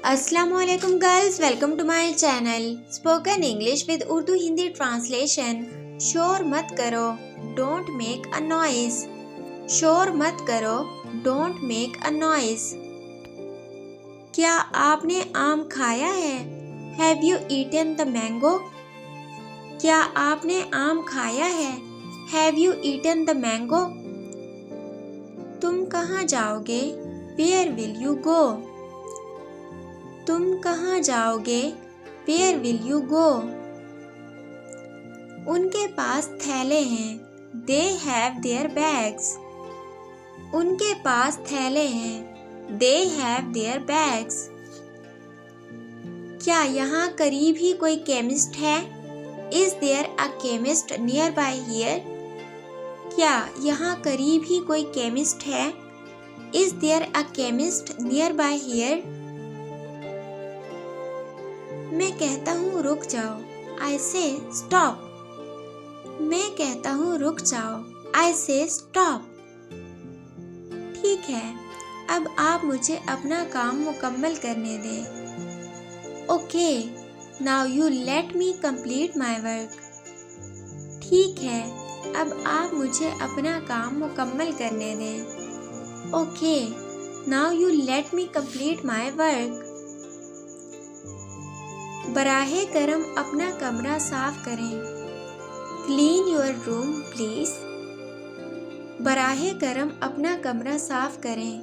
अस्सलामुअलैकुम girls, welcome to my channel spoken English with Urdu Hindi translation. शोर मत करो, डोंट मेक अ नॉइज। शोर मत करो, डोंट मेक अ नॉइज। क्या आपने आम खाया है? Have you eaten the mango? क्या आपने आम खाया है? Have you eaten the mango? तुम कहाँ जाओगे? Where will you go? तुम कहाँ जाओगे? Where will you go? उनके पास थैले हैं। They have their bags. उनके पास थैले हैं। They have their bags. क्या यहाँ करीब ही कोई केमिस्ट है? Is there a chemist nearby here? क्या यहाँ करीब ही कोई केमिस्ट है? Is there a chemist nearby here? मैं कहता हूँ रुक जाओ। I say stop. मैं कहता हूँ रुक जाओ। I say stop. ठीक है, अब आप मुझे अपना काम मुकम्मल करने दें। Okay, now you let me complete my work. ठीक है, अब आप मुझे अपना काम मुकम्मल करने दें। Okay, now you let me complete my work. बराहे करम अपना कमरा साफ करें। Clean your room, please. बराहे करम अपना कमरा साफ करें।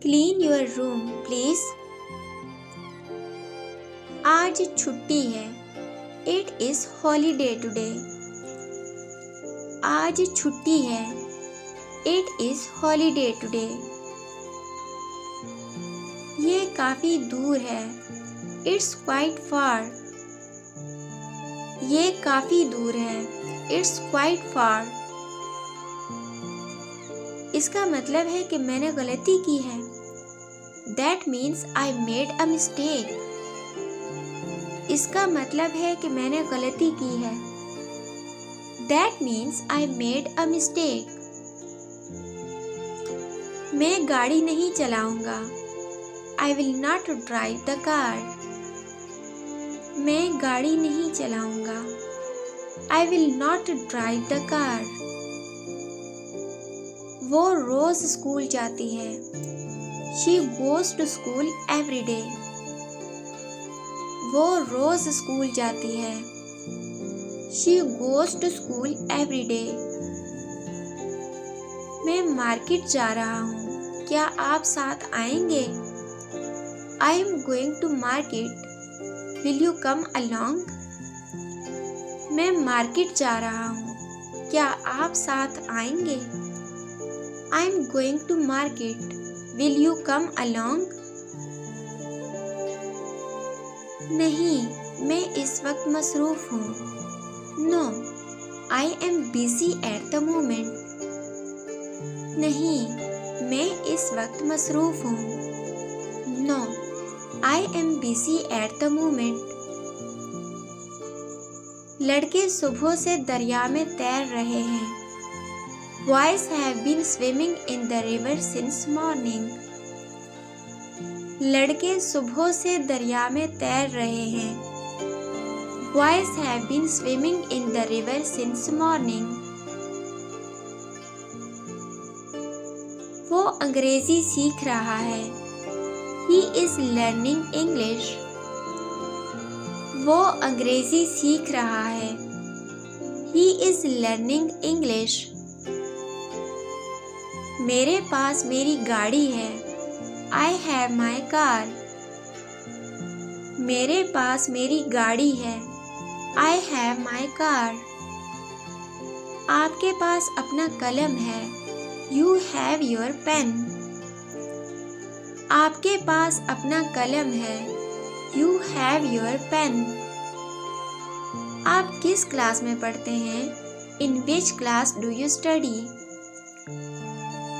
Clean your room, please. आज छुट्टी है। It is holiday today. आज छुट्टी है। It is holiday today. ये काफी दूर है। It's quite far. ये काफी दूर है। It's quite far. इसका मतलब है कि मैंने गलती की है। That means I made a mistake. इसका मतलब है कि मैंने गलती की है। That means I made a mistake. मैं गाड़ी नहीं चलाऊंगा। I will not drive the car. मैं गाड़ी नहीं चलाऊंगा। I will not drive the car. वो रोज स्कूल जाती है। She goes to school every day. वो रोज स्कूल जाती है। She goes to school every day. मैं मार्केट जा रहा हूँ। क्या आप साथ आएंगे? I am going to market. Will you come along? मैं मार्केट जा रहा हूँ। क्या आप साथ आएंगे? I am going to market. Will you come along? नहीं, मैं इस वक्त मसरूफ हूँ। No, I am busy at the moment. नहीं, मैं इस वक्त मसरूफ हूँ। No, I am busy at the moment. लड़के सुबह से दरिया में तैर रहे हैं। Boys have been swimming in the river since morning. लड़के सुबह से दरिया में तैर रहे हैं। Boys have been swimming in the river since morning. वो अंग्रेजी सीख रहा है। He is learning English. वो अंग्रेजी सीख रहा है। He is learning English. मेरे पास मेरी गाड़ी है। I have my car. मेरे पास मेरी गाड़ी है। I have my car. आपके पास अपना कलम है। You have your pen. आपके पास अपना कलम है। You have your pen. आप किस क्लास में पढ़ते हैं? In which class do you study?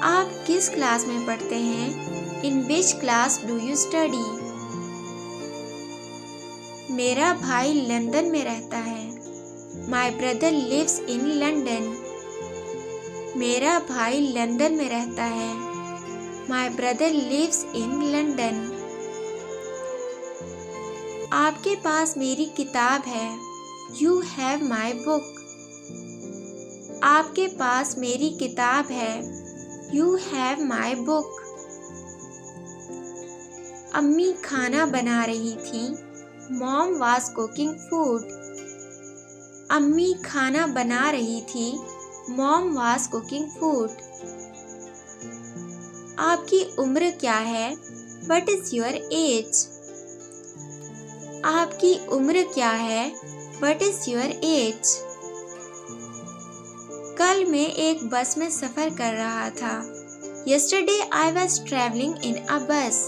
आप किस क्लास में पढ़ते हैं? In which class do you study? मेरा भाई लंदन में रहता है। My brother lives in London. मेरा भाई लंदन में रहता है। My brother lives in London. आपके पास मेरी किताब है। You have my book. आपके पास मेरी किताब है। You have my book. अम्मी खाना बना रही थी। Mom was cooking food. अम्मी खाना बना रही थी। Mom was cooking food. आपकी उम्र क्या है? What is your age? आपकी उम्र क्या है? What is your age? कल मैं एक बस में सफ़र कर रहा था। Yesterday I was traveling in a bus.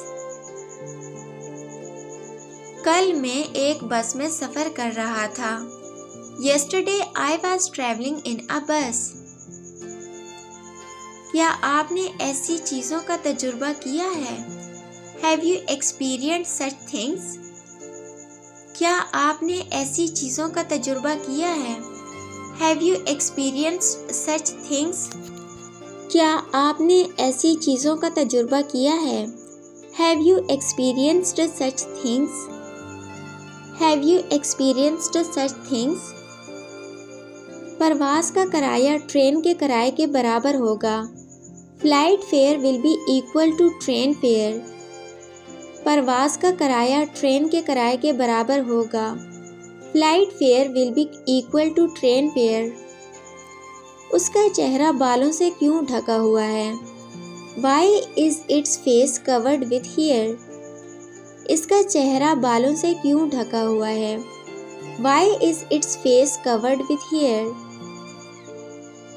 कल मैं एक बस में सफ़र कर रहा था। Yesterday I was traveling in a bus. क्या आपने ऐसी चीज़ों का तजुर्बा किया है? Have you experienced such things? क्या आपने ऐसी चीज़ों का तजुर्बा किया है? Have you experienced such things? क्या आपने ऐसी चीज़ों का तजुर्बा किया है? Have you experienced such things? Have you experienced such things? परवाज़ का किराया ट्रेन के किराए के बराबर होगा। Flight fare will be equal to train fare. परवाज़ का किराया ट्रेन के किराए के बराबर होगा। Flight fare will be equal to train fare. उसका चेहरा बालों से क्यों ढका हुआ है? Why is its face covered with hair? इसका चेहरा बालों से क्यों ढका हुआ है? Why is its face covered with hair?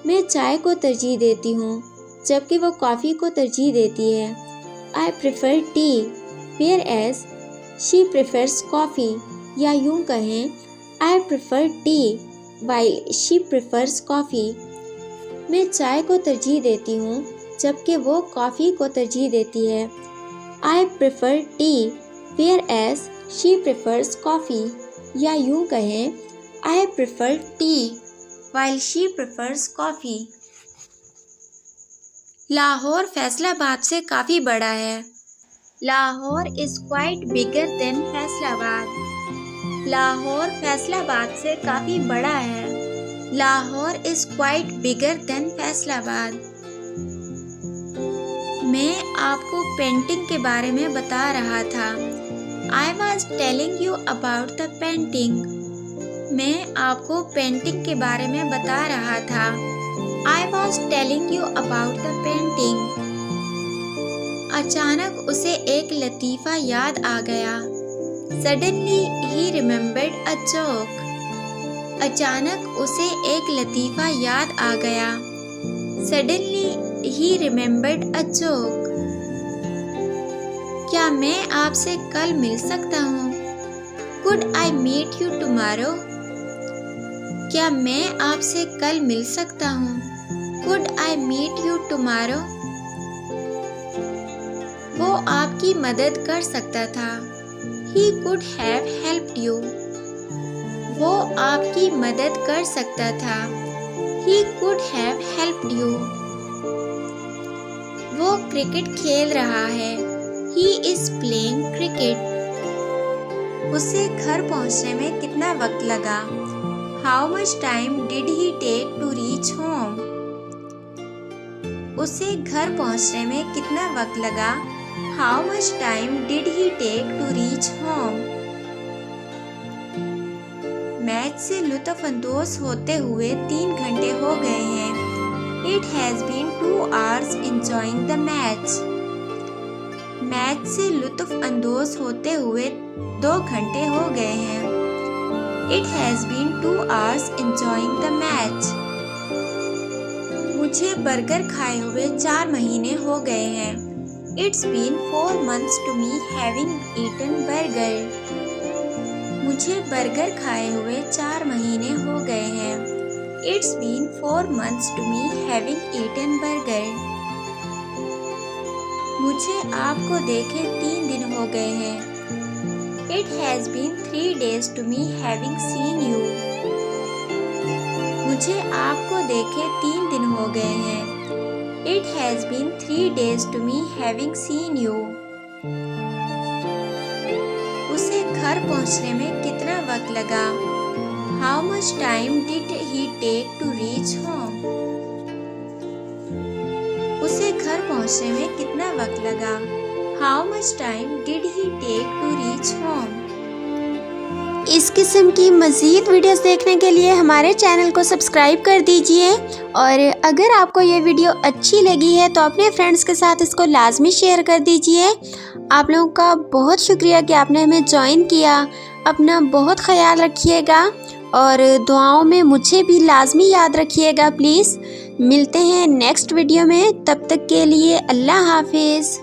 मैं चाय को तरजीह देती हूँ जबकि वो कॉफ़ी को तरजीह देती है। I prefer tea, whereas she prefers coffee. या यूँ कहें I prefer tea while she prefers coffee. मैं चाय को तरजीह देती हूँ जबकि वो कॉफ़ी को तरजीह देती है। I prefer tea, whereas she prefers coffee. या यूँ कहें I prefer tea while she prefers coffee. Lahore Faisalabad से काफ़ी बड़ा है। Lahore is quite bigger than Faisalabad. Lahore Faisalabad से काफ़ी बड़ा है। Lahore is quite bigger than Faisalabad. मैं आपको पेंटिंग के बारे में बता रहा था। I was telling you about the painting. मैं आपको पेंटिंग के बारे में बता रहा था। I was telling you about the painting. अचानक उसे एक लतीफ़ा याद आ गया। Suddenly he remembered a joke. अचानक उसे एक लतीफ़ा याद आ गया। Suddenly he remembered a joke. क्या मैं आपसे कल मिल सकता हूँ? Could I meet you tomorrow? क्या मैं आपसे कल मिल सकता हूँ? Could I meet you tomorrow? वो आपकी मदद कर सकता था। He could have helped you. वो आपकी मदद कर सकता था। He could have helped you. वो क्रिकेट खेल रहा है। He is playing cricket. उसे घर पहुंचने में कितना वक्त लगा? How much time did he take to reach home? उसे घर पहुंचने में कितना वक्त लगा? How much time did he take to reach home? Match से लुत्फ़अंदोज़ होते हुए 3 घंटे हो गए हैं। It has been 2 hours enjoying the match. Match से लुत्फ़अंदोज़ होते हुए 2 घंटे हो गए हैं। It has been 2 hours enjoying the match. मुझे बर्गर खाए हुए 4 महीने हो गए हैं। It's been 4 months to me having eaten burger. मुझे बर्गर खाए हुए 4 महीने हो गए हैं। It's been 4 months to me having eaten burger. मुझे आपको देखे 3 दिन हो गए हैं। It has been 3 days to me having seen you. मुझे आपको देखे 3 दिन हो गए हैं। It has been 3 days to me having seen you. उसे घर पहुंचने में कितना वक्त लगा? How much time did he take to reach home? उसे घर पहुंचने में कितना वक्त लगा? How much time did he take to reach home? इस किस्म की मज़ीद वीडियोस देखने के लिए हमारे चैनल को सब्सक्राइब कर दीजिए और अगर आपको ये वीडियो अच्छी लगी है तो अपने फ्रेंड्स के साथ इसको लाजमी शेयर कर दीजिए। आप लोगों का बहुत शुक्रिया कि आपने हमें ज्वाइन किया। अपना बहुत ख्याल रखिएगा और दुआओं में मुझे भी लाजमी याद रखिएगा प्लीज़। मिलते हैं नेक्स्ट वीडियो में, तब तक के लिए अल्लाह हाफिज़।